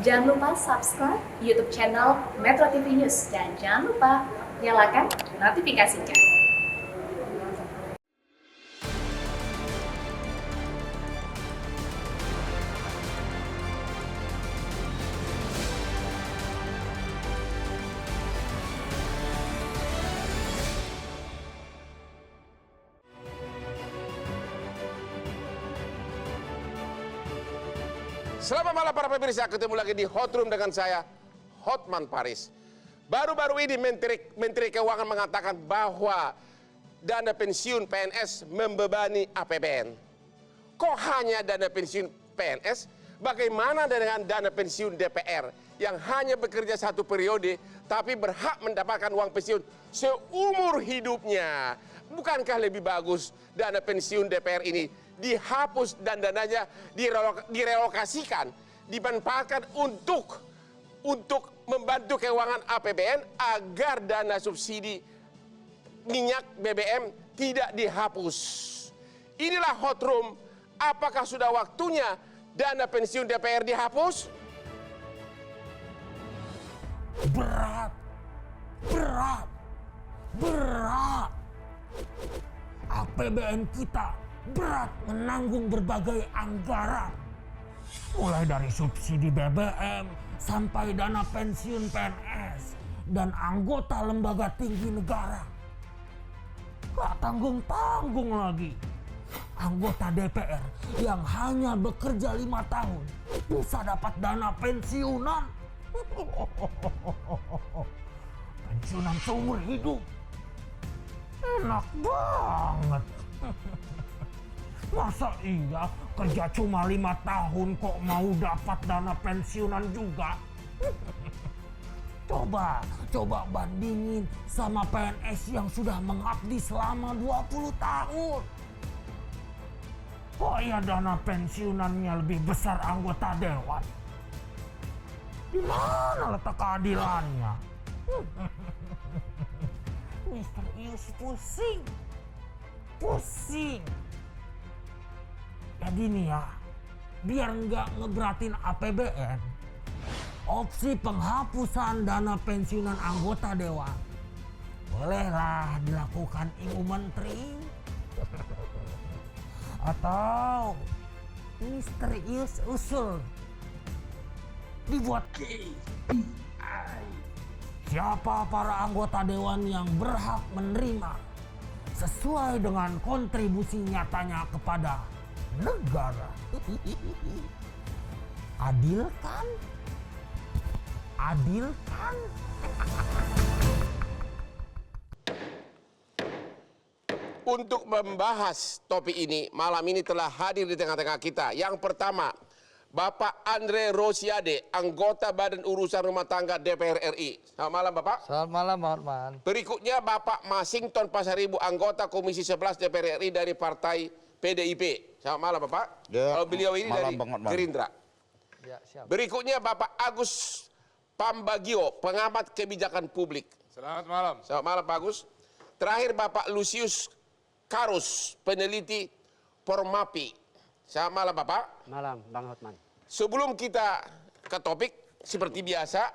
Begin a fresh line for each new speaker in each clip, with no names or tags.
Jangan lupa subscribe YouTube channel Metro TV News dan jangan lupa nyalakan notifikasinya.
Selamat malam para pemirsa, ketemu lagi di Hot Room dengan saya, Hotman Paris. Baru-baru ini Menteri Keuangan mengatakan bahwa dana pensiun PNS membebani APBN. Kok hanya dana pensiun PNS? Bagaimana dengan dana pensiun DPR yang hanya bekerja satu periode tapi berhak mendapatkan uang pensiun seumur hidupnya? Bukankah lebih bagus dana pensiun DPR ini dihapus dan dananya direlokasikan, dimanfaatkan untuk membantu keuangan APBN agar dana subsidi minyak BBM tidak dihapus. Inilah Hot Room. Apakah sudah waktunya dana pensiun DPR dihapus?
Berat. APBN kita berat menanggung berbagai anggaran. Mulai dari subsidi BBM sampai dana pensiun PNS dan anggota lembaga tinggi negara. Gak tanggung-tanggung lagi. Anggota DPR yang hanya bekerja 5 tahun bisa dapat dana pensiunan. Pensiunan seumur hidup. Enak banget. Masa iya kerja cuma 5 tahun kok mau dapat dana pensiunan juga? Coba bandingin sama PNS yang sudah mengabdi selama 20 tahun. Kok ya dana pensiunannya lebih besar anggota dewan? Di mana letak keadilannya? Mister Ius pusing. Jadi nih ya, biar nggak ngeberatin APBN, opsi penghapusan dana pensiunan anggota dewan bolehlah dilakukan Ibu Menteri. Atau misterius usul dibuat KPI. Siapa para anggota dewan yang berhak menerima sesuai dengan kontribusi nyatanya kepada negara. Adil kan?
Untuk membahas topik ini, malam ini telah hadir di tengah-tengah kita. Yang pertama, Bapak Andre Rosiade, anggota Badan Urusan Rumah Tangga DPR RI. Selamat malam, Bapak.
Selamat malam, Hotman.
Berikutnya, Bapak Masington Pasaribu, anggota Komisi 11 DPR RI dari Partai PDIP. Selamat malam, Bapak.
Ya,
kalau beliau ini
malam,
dari
Bang Hotman.
Gerindra.
Ya, siap.
Berikutnya, Bapak Agus Pambagio, pengamat kebijakan publik.
Selamat malam.
Selamat malam, Pak Agus. Terakhir, Bapak Lusius Karus, peneliti Formapi. Selamat malam, Bapak.
Malam, Bang Hotman.
Sebelum kita ke topik, seperti biasa,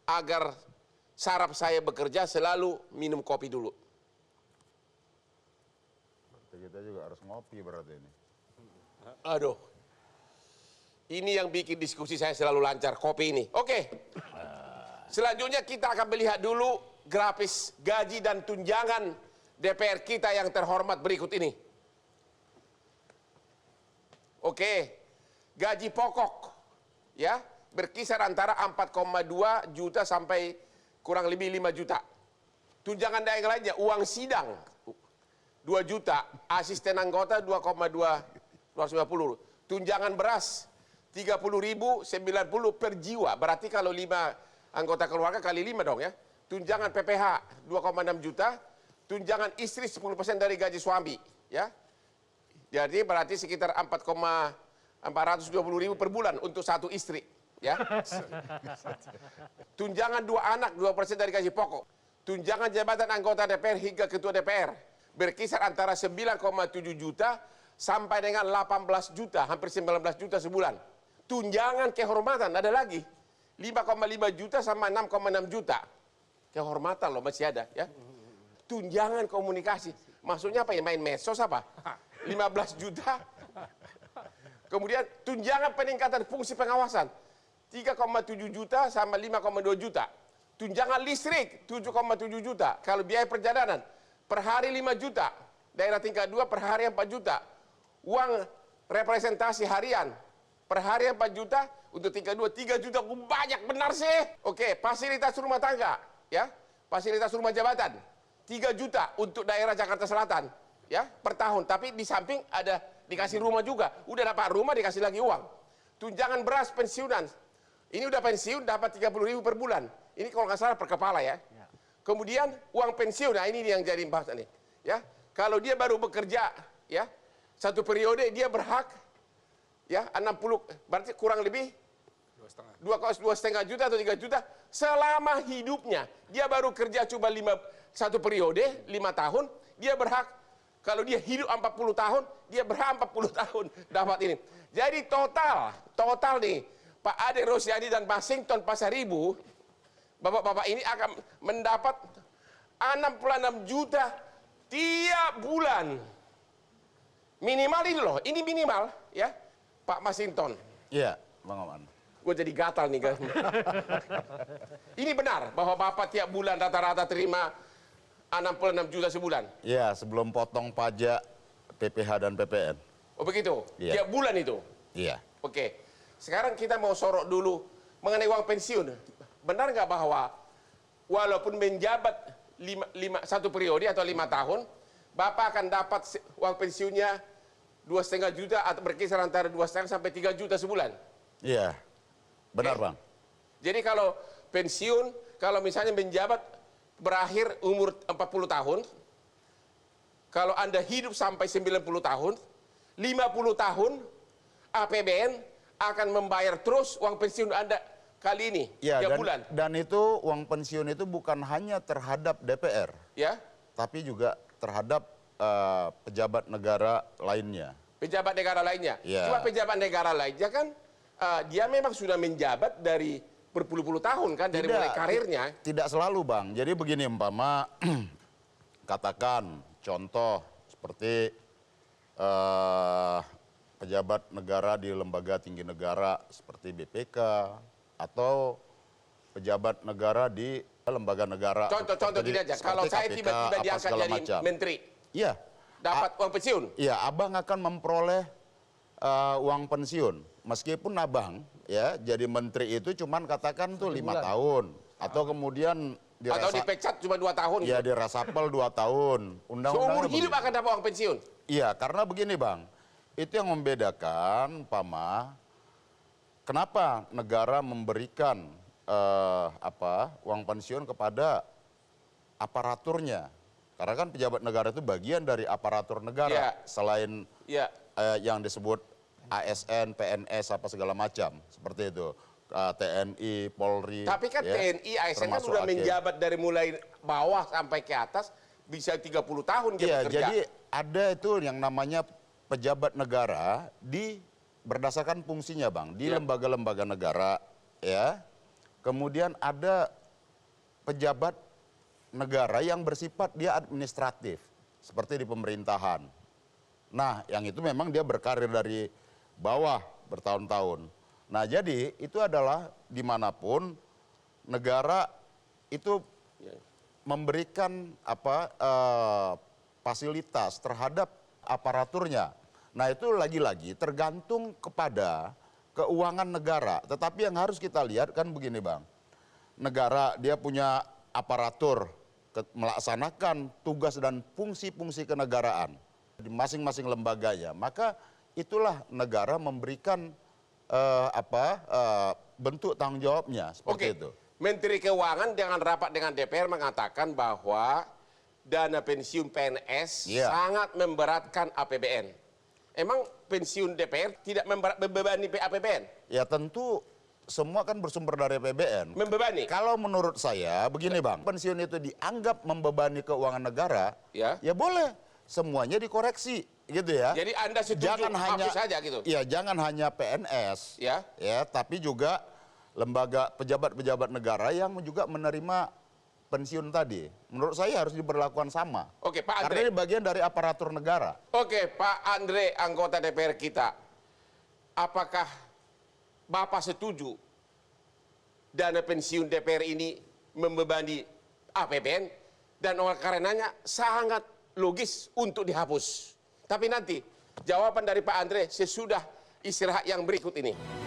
agar saraf saya bekerja, selalu minum kopi dulu.
Kita juga harus ngopi berarti ini.
Aduh. Ini yang bikin diskusi saya selalu lancar, kopi ini. Oke. Selanjutnya kita akan melihat dulu grafis gaji dan tunjangan DPR kita yang terhormat berikut ini. Oke. Gaji pokok ya berkisar antara 4,2 juta sampai kurang lebih 5 juta. Tunjangan daerah lainnya, uang sidang 2 juta, asisten anggota 2,250. Tunjangan beras 30.090 per jiwa. Berarti kalau 5 anggota keluarga kali 5 dong ya. Tunjangan PPH 2,6 juta, tunjangan istri 10% dari gaji suami ya. Jadi berarti sekitar 4.420.000 per bulan untuk satu istri ya. Tunjangan 2 anak 2% dari gaji pokok. Tunjangan jabatan anggota DPR hingga ketua DPR berkisar antara 9,7 juta sampai dengan 18 juta, hampir 19 juta sebulan. Tunjangan kehormatan ada lagi 5,5 juta sama 6,6 juta. Kehormatan loh masih ada ya. Tunjangan komunikasi. Maksudnya apa ya? Main medsos apa? 15 juta. Kemudian tunjangan peningkatan fungsi pengawasan. 3,7 juta sama 5,2 juta. Tunjangan listrik 7,7 juta. Kalau biaya perjalanan per hari 5 juta. Daerah tingkat 2 per hari 4 juta. Uang representasi harian per hari 4 juta. Untuk tingkat 2 3 juta. Banyak benar sih. Oke, fasilitas rumah tangga. Ya, fasilitas rumah jabatan 3 juta untuk daerah Jakarta Selatan ya per tahun, tapi di samping ada dikasih rumah juga, udah dapat rumah dikasih lagi uang. Tunjangan beras pensiunan, ini udah pensiun dapat 30.000 per bulan, ini kalau nggak salah per kepala ya. Kemudian uang pensiun, nah ini yang jadi bahasan nih ya, kalau dia baru bekerja ya 1 periode dia berhak ya 60, berarti kurang lebih 2,5 juta atau 3 juta selama hidupnya. Dia baru kerja cuma 1 periode 5 tahun, dia berhak, kalau dia hidup 40 tahun, dia berhak 40 tahun dapat ini. Jadi total nih, Pak Ade Rosiadi dan Masinton Pasaribu, bapak-bapak ini akan mendapat 66 juta tiap bulan. Minimal ini loh, ini minimal ya, Pak Masinton.
Iya, Bang Oman.
Gue jadi gatal nih guys. Ini benar bahwa Bapak tiap bulan rata-rata terima 66 juta sebulan?
Iya, sebelum potong pajak PPH dan PPN.
Oh begitu?
Iya.
Tiap bulan itu?
Iya.
Oke. Sekarang kita mau sorot dulu mengenai uang pensiun. Benar nggak bahwa walaupun menjabat 1 periode atau 5 tahun, Bapak akan dapat uang pensiunnya 2,5 juta atau berkisar antara 2,5 sampai 3 juta sebulan?
Iya. Benar, Bang.
Jadi kalau pensiun, kalau misalnya menjabat berakhir umur 40 tahun, kalau Anda hidup sampai 90 tahun, 50 tahun, APBN akan membayar terus uang pensiun Anda kali ini,
Ya,
tiap bulan.
dan itu uang pensiun itu bukan hanya terhadap DPR,
Ya,
tapi juga terhadap pejabat negara lainnya.
pejabat negara lainnya.
Ya.
Cuma pejabat negara lainnya kan, dia memang sudah menjabat dari berpuluh-puluh tahun kan, dari mulai karirnya.
Tidak selalu, Bang. Jadi begini, umpama katakan contoh seperti pejabat negara di lembaga tinggi negara seperti BPK atau pejabat negara di lembaga negara.
Contoh gini aja, kalau saya
KPK,
tiba-tiba
apa
diangkat
segala
jadi
macam.
menteri,
Iya.
dapat uang pensiun.
Iya, abang akan memperoleh uang pensiun. Meskipun abang ya jadi menteri itu cuman katakan tuh 5 tahun. Atau kemudian
Atau dipecat cuma 2 tahun.
ya diresapel 2 tahun.
Seumur hidup akan dapat uang pensiun.
Iya, karena begini, Bang. Itu yang membedakan, Pama, kenapa negara memberikan uang pensiun kepada aparaturnya. Karena kan pejabat negara itu bagian dari aparatur negara.
Iya.
Selain
Ya.
yang disebut ASN, PNS, apa segala macam. Seperti itu. TNI, Polri.
Tapi kan
ya,
TNI, ASN kan
termasuk
sudah
AKM.
menjabat dari mulai bawah sampai ke atas, bisa 30 tahun dia
Iya,
bekerja.
jadi ada itu yang namanya pejabat negara berdasarkan fungsinya, Bang, di
Ya.
lembaga-lembaga negara, ya. Kemudian ada pejabat negara yang bersifat dia administratif, seperti di pemerintahan. Nah, yang itu memang dia berkarir dari bawah bertahun-tahun. Nah, jadi itu adalah dimanapun negara itu memberikan fasilitas terhadap aparaturnya. Nah, itu lagi-lagi tergantung kepada keuangan negara. Tetapi yang harus kita lihat kan begini, Bang. Negara dia punya aparatur melaksanakan tugas dan fungsi-fungsi kenegaraan di masing-masing lembaganya. Maka itulah negara memberikan bentuk tanggung jawabnya seperti itu.
Menteri Keuangan dengan rapat dengan DPR mengatakan bahwa dana pensiun PNS sangat memberatkan APBN. Emang pensiun DPR tidak membebani APBN?
Ya tentu semua kan bersumber dari APBN.
Membebani?
Kalau menurut saya begini, Bang, pensiun itu dianggap membebani keuangan negara, ya boleh semuanya dikoreksi gitu ya.
Jadi Anda setuju hapus saja gitu?
Iya, jangan hanya PNS, ya, tapi juga lembaga pejabat-pejabat negara yang juga menerima pensiun tadi. Menurut saya harus diberlakukan sama.
Oke, Pak
Karena
Andre.
ini bagian dari aparatur negara.
Oke, Pak Andre, anggota DPR kita. Apakah Bapak setuju dana pensiun DPR ini membebani APBN? Dan oleh karenanya sangat logis untuk dihapus. Tapi nanti jawaban dari Pak Andre sesudah istirahat yang berikut ini.